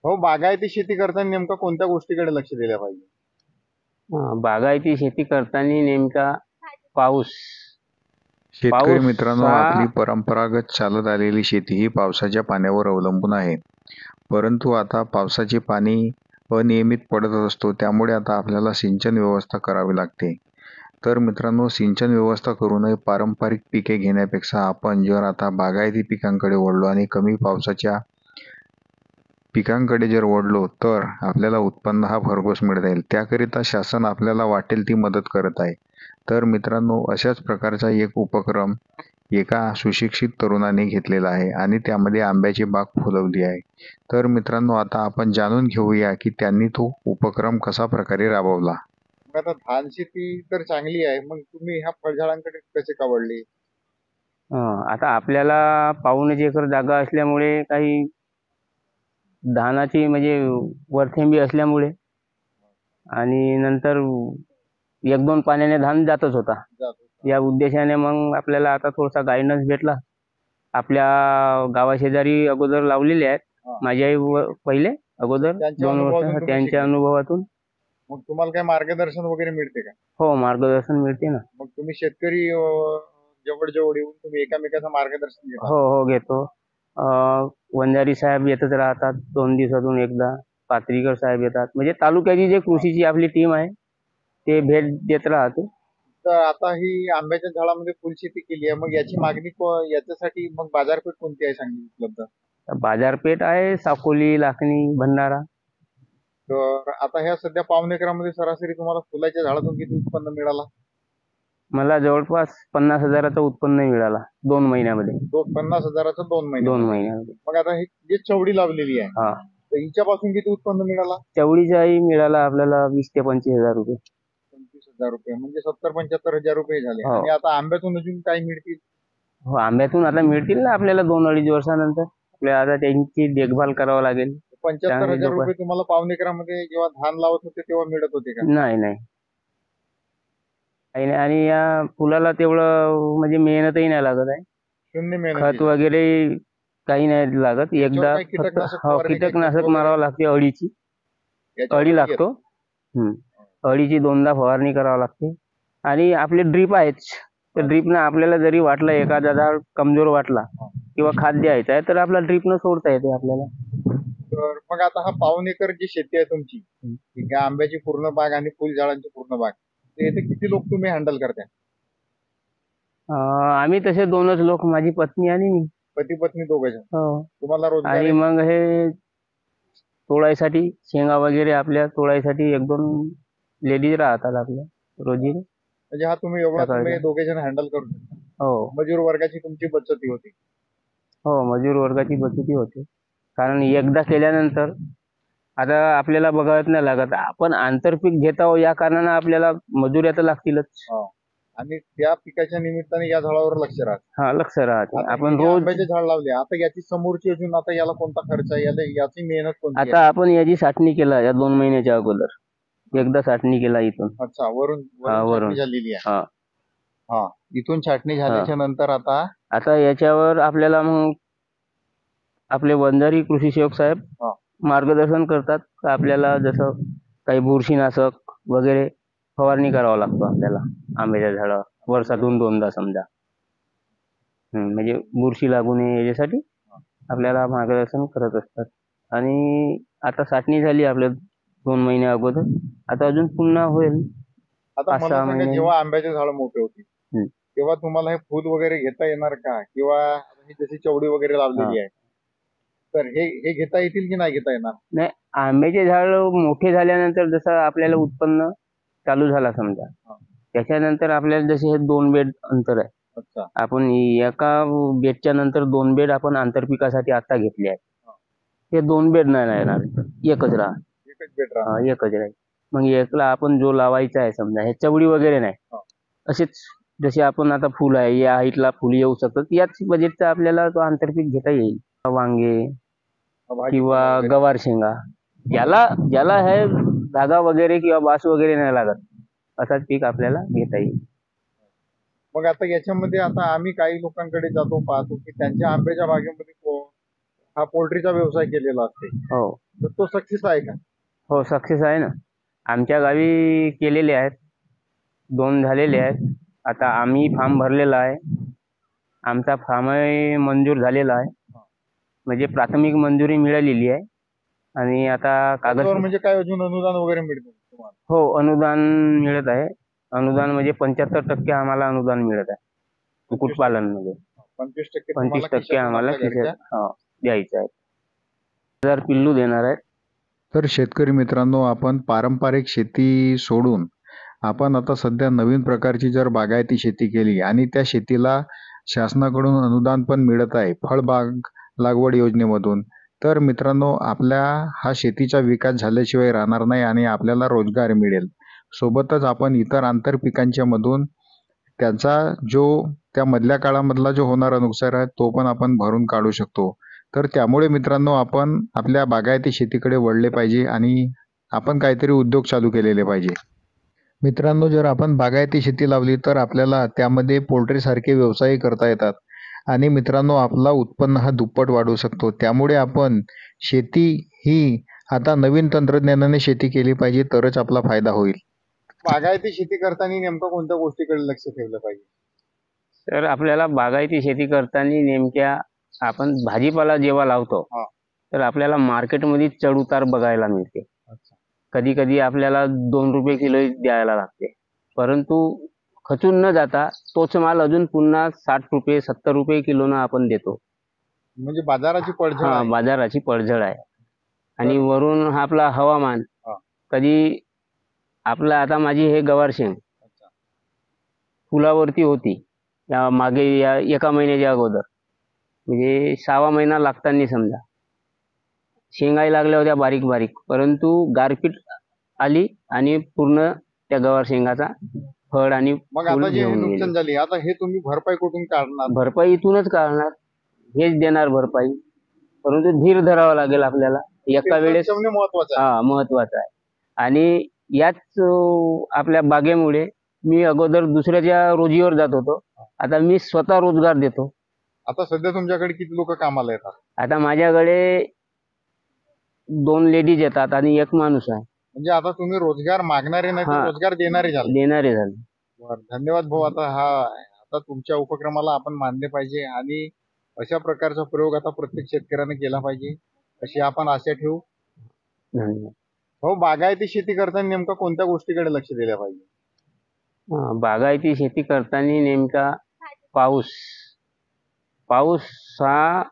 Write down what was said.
हो, बागायती शेती करताना नेमका कोणत्या गोष्टीकडे लक्ष दिलं पाहिजे? बागायती शेती करताना नेमका पाऊस शेतकरी पाऊस मित्रांनो, हा आपली परंपरागत चालत आलेली शेती ही पावसाच्या पाण्यावर अवलंबून आहे. परंतु आता पावसाचे पाणी अनियमित पडत असतो, त्यामुळे आता आपल्याला सिंचन व्यवस्था करावी लागते. तर मित्रांनो, सिंचन व्यवस्था करूनही पारंपरिक पिके घेण्यापेक्षा आपण जर आता बागायती पिकांकडे वळलो आणि कमी पावसाच्या पिकांकडे जर वळलो तर आपल्याला उत्पन्न हा भरघोस मिळता येईल. त्याकरिता शासन आपल्याला वाटेल ती मदत करत आहे. तर मित्रांनो, अशाच प्रकारचा एक उपक्रम एका सुशिक्षित तरुणाने घेतलेला आहे आणि त्यामध्ये आंब्याची बाग फुलवली आहे. तर मित्रांनो, आता आपण जाणून घेऊया की त्यांनी तो उपक्रम कसा प्रकारे राबवला. मग आता धान शेती तर चांगली आहे, मग तुम्ही ह्या फळझाडांकडे कसे का वळले? आता आपल्याला पाऊण एकर जागा असल्यामुळे काही धानाची म्हणजे वरथेंबी असल्यामुळे आणि नंतर एक दोन पाण्याने धान जातच होता. जातो. या उद्देशाने मग आपल्याला आता थोडासा गायडन्स भेटला. आपल्या गावाशेजारी अगोदर लावलेले आहेत. हा. माझी आई पहिले अगोदर त्यांच्या 2 अनुभवातून वर्ष तुम्ही त्यांच्या शिकले. अनुभवातून मग तुम्हाला काही मार्गदर्शन वगैरे मिळते का? हो, मार्गदर्शन मिळते ना. मग तुम्ही शेतकरी जवळ जवळ येऊन तुम्ही एकामेकाचं मार्गदर्शन घेता? हो, घेतो. वंजारी साहेब येतच राहतात 2 दिवसातून एकदा. पात्रीकर साहेब येतात. म्हणजे तालुक्याची जे कृषीची आपली टीम आहे ते भेट देत राहते. तर आता ही आंब्याच्या झाडामध्ये फुलशेती केली आहे, मग याची मागणी याच्यासाठी मग बाजारपेठ कोणती आहे चांगली उपलब्ध? बाजारपेठ आहे साकोली, लाखनी, भंडारा. तर आता ह्या सध्या पाऊण एकरामध्ये सरासरी तुम्हाला फुलाच्या झाडातून किती उत्पन्न मिळाला? मला जवळपास 50,000चं उत्पन्न मिळाला 2 महिन्यामध्ये. 50,000चं 2 महिने. 2 महिन्यामध्ये. मग आता ही जी चवडी लावलेली आहे, हा, तर हिच्यापासून किती उत्पन्न मिळाला? चवळीचाही मिळाला आपल्याला 20 ते 25,000 रुपये. 25,000 रुपये, म्हणजे 70-75,000 रुपये झाले. हो. आणि आता आंब्यातून अजून काय मिळतील? हो, आंब्यातून आता मिळतील ना आपल्याला 2-2.5 वर्षानंतर. आपल्याला आता त्यांची देखभाल करावं लागेल. 75,000 रुपये तुम्हाला पाऊण एकरामध्ये जेव्हा धान लावत होते तेव्हा मिळत होते का? नाही आणि या फुलाला तेवढं म्हणजे मेहनतही नाही लागत आहे. शून्य मेहनत. खत वगैरे काही नाही लागत. एकदा काही कीटकनाशक हो, फवारणी, कीटकनाशक वगैरे? मारावं लागते. अळीची याच्यावर अळी येत. लागतो. अळीची 2दा फवारणी करावं लागते. आणि आपले ड्रीप आहेत. त्या ड्रीपनं आपल्याला जरी वाटलं एखादा झाड कमजोर वाटला किंवा खाद द्यायचं आहे तर आपला ड्रीपनं सोडता येते आपल्याला. तर मग आता हा पाऊण एकर जी शेती आहे तुमची, ठीक आहे, आंब्याची पूर्ण बाग आणि फुलझाडांची पूर्ण बाग, तर येथे किती लोक तुम्ही हँडल करता? आम्ही तसे 2च लोक, माझी पत्नी आणि मी. पती पत्नी दोघे जण. हो. तुम्हाला रोजगार आणि आहे? मग हे तोडायसाठी शेंगा वगैरे आपल्या तोडायसाठी 1-2 लेडीज राहतात आपल्या रोजी. म्हणजे हा तुम्ही एवढा सकाळचा. तुम्ही दोघे जण हँडल करू शकता. हो मजूर वर्गाची तुमची बचती होती. हो, मजूर वर्गाची बचती होते. कारण एकदा केल्यानंतर आता आपल्याला बघावं नाही लागत. आपण आंतरपीक घेत आहोत या कारणानं आपल्याला मजुऱ्या तर लागतीलच. आणि त्या पिकाच्या निमित्ताने या झाडावर लक्ष राहत. हा, लक्ष राहते. आता आपण हे रोज आंब्याचे झाड लावले, आता याची समोरची अजून आता याला कोणता खर्च आहे, याची मेहनत कोणती आहे? आता आपण याची छाटणी केला या 2 महिन्याच्या अगोदर. एकदा छाटणी केला इथून. अच्छा, वरून वरून. छाटणी झालेली आहे. हा. हा, इथून छाटणी झाल्याच्या नंतर आता याच्यावर आपल्याला मग आपले वंजारी कृषी सेवक साहेब मार्गदर्शन करतात. आपल्याला जसं काही बुरशीनाशक वगैरे फवारणी करावं लागतो आपल्याला आंब्याच्या झाडावर वर्षातून 2दा समजा. म्हणजे बुरशी लागू नये याच्यासाठी आपल्याला मार्गदर्शन करत असतात. आणि आता छाटणी झाली आपल्या 2 महिन्या अगोदर. आता अजून पुन्हा होईल. आता 5-6 मला सांगा, महिने. जेव्हा आंब्याचे झाड मोठे होतील तेव्हा तुम्हाला हे फूल वगैरे घेता येणार का? किंवा ही जशी चवडी वगैरे लावलेली आहे, तर हे घेता येतील की नाही घेता येणार? नाही, आंब्याचे झाड मोठे झाल्यानंतर जसं आपल्याला उत्पन्न चालू झाला समजा, त्याच्यानंतर आपल्याला जसे हे 2 बेड अंतर आहे. अच्छा. आपण एका बेडच्या नंतर 2 बेड आपण आंतरपिकासाठी आता घेतले आहेत. हे 2 बेड नाही येणार, एकच राहणार. एकच बेड राहणार. एकच राहील. मग एकला आपण जो लावायचा आहे समजा, हे चवडी वगैरे नाही, असेच जसे आपण आता फुल आहे या हाईटला फुल येऊ शकतात, याच बजेटचा आपल्याला तो आंतरपीक घेता येईल. वांगे किंवा गवार शेंगा, ज्याला हे धागा वगैरे किंवा बास वगैरे नाही लागत असाच पीक आपल्याला घेता येईल. मग आता याच्यामध्ये आता आम्ही काही लोकांकडे जातो, पाहतो की त्यांच्या आंब्याच्या बागेमध्ये हा पोल्ट्रीचा व्यवसाय केलेला असते. हो. तर तो सक्सेस आहे का? हो, सक्सेस आहे ना. आमच्या गावी केलेले आहेत, 2 झालेले आहेत. आता आम्ही फॉर्म भरलेला आहे. आमचा फॉर्मही मंजूर झालेला आहे. म्हणजे प्राथमिक मंजुरी मिळालेली आहे आणि आता कागद त्याच्यावर म्हणजे काय अजून अनुदान वगैरे मिळतं तुम्हाला? हो, अनुदान मिळत आहे. अनुदान म्हणजे 75% आम्हाला अनुदान मिळत आहे कुक्कुटपालनमध्ये. 25% 25% आम्हाला द्यायचं आहे. 1000 पिल्लू देणार आहेत. तर शेतकरी मित्रांनो, आपण पारंपरिक शेती सोडून आपण आता सध्या नवीन प्रकारची जर बागायती शेती केली आणि त्या शेतीला शासनाकडून अनुदान पण मिळत आहे फळबाग लागवड योजनेमधून, तर मित्रांनो आपल्या हा शेतीचा विकास झाल्याशिवाय राहणार नाही आणि आपल्याला रोजगार मिळेल. सोबतच आपण इतर आंतरपिकांच्या मधून त्याचा जो त्या मधल्या काळामधला जो होणारा नुकसान आहे तो पण आपण भरून काढू शकतो. तर त्यामुळे मित्रांनो आपण आपल्या बागायती शेतीकडे वळले पाहिजे आणि आपण काहीतरी उद्योग चालू केलेले पाहिजे. मित्रांनो, जर आपण बागायती शेती लावली तर आपल्याला त्यामध्ये पोल्ट्रीसारखे व्यवसाय करता येतात आणि मित्रांनो आपला उत्पन्न हा दुप्पट वाढू शकतो. त्यामुळे आपण शेती ही आता नवीन तंत्रज्ञानाने शेती केली पाहिजे, तरच आपला फायदा होईल. बागायती शेती करताना नेमकं कोणत्या गोष्टीकडे लक्ष ठेवलं पाहिजे? तर आपल्याला बागायती शेती करताना नेमक्या आपण भाजीपाला जेव्हा लावतो तर आपल्याला मार्केटमध्ये चढ उतार बघायला मिळते. कधी कधी आपल्याला 2 रुपये किलो द्यायला लागते, परंतु खचून न जाता तोच माल अजून पुन्हा 60 रुपये 70 रुपये किलोनं आपण देतो. म्हणजे बाजाराची पडझड हा, आहे. बाजाराची पडझड आहे. आणि वरून हा आपला हवामान कधी आपलं आता माझी हे गवार शेंग फुलावरती होती या मागे या 1 महिन्याच्या अगोदर, म्हणजे 6वा महिना लागताना समजा शेंगाही लागल्या होत्या बारीक बारीक, परंतु गारपीट आली आणि पूर्ण त्या गवार शेंगाचा फळ आणि मग फूल आता जे घेऊन नुकसान गेले. झाली आता हे तुम्ही भरपाई कुठून काढणार? भरपाई इथूनच काढणार, हेच देणार भरपाई, परंतु धीर धरावा लागेल आपल्याला एका वेळेस. महत्वाचं आहे. महत्वाचं आहे. आणि याच आपल्या बागेमुळे मी अगोदर दुसऱ्याच्या रोजीवर जात होतो, आता मी स्वतः रोजगार देतो. आता सध्या तुमच्याकडे किती लोक कामाला येतात? आता माझ्याकडे 2 लेडीज येतात आणि 1 माणूस आहे. म्हणजे आता तुम्ही रोजगार मागणारे नाही तर रोजगार देणारे झाले. बरं, धन्यवाद भाऊ. आता तुमच्या उपक्रमाला आपण मानले पाहिजे आणि अशा प्रकारचा प्रयोग आता प्रत्येक शेतकऱ्याने केला पाहिजे अशी आपण आशा ठेवू. धन्यवाद. हो, बागायती शेती करताना नेमका कोणत्या गोष्टीकडे लक्ष दिलं पाहिजे? बागायती शेती करताना नेमका पाऊस हा